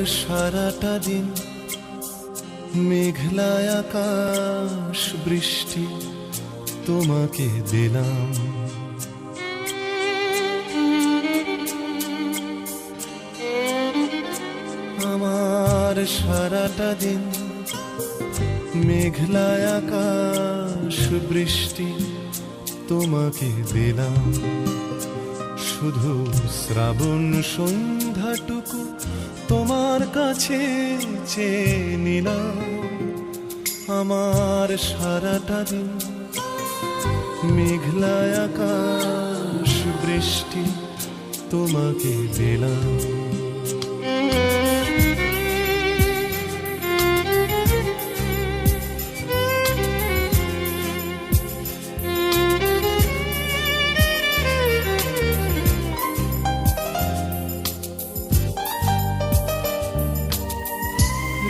সারাটা দিন মেঘলা আকাশ বৃষ্টি তোমাকে দিলাম। আমার সারাটা দিন মেঘলা আকাশ বৃষ্টি তোমাকে দিলাম। শুধু শ্রাবণ সন্ধ্যাটুকু তোমার কাছে চেয়ে নিলাম। আমার সারাটা দিন মেঘলা আকাশ বৃষ্টি তোমাকে দিলাম।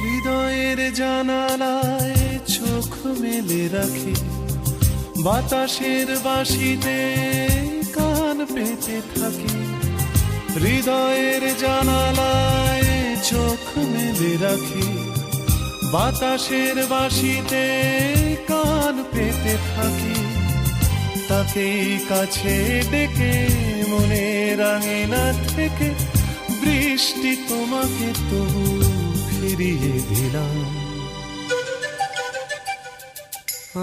হৃদয়ের জানালায় চোখ মেলে রাখি, বাতাসের বাঁশিতে কান পেতে থাকি। হৃদয়ের জানালায় চোখ মেলে রাখি, বাতাসের বাঁশিতে কান পেতে থাকি। তাকেই কাছে ডেকে মনের আঙিনা থেকে বৃষ্টি তোমাকে তবু ফিরিয়ে দিলাম।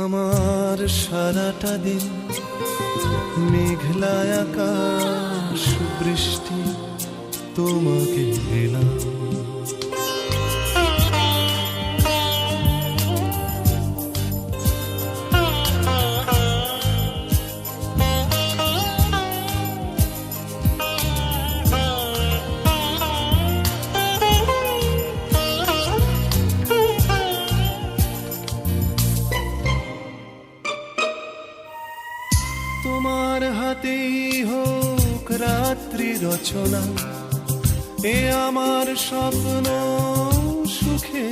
আমার সারাটা দিন মেঘলা আকাশ বৃষ্টি তোমাকে দিলাম। তোমার হাতেই হোক রাত্রি রচনা, এ আমার স্বপ্ন সুখে।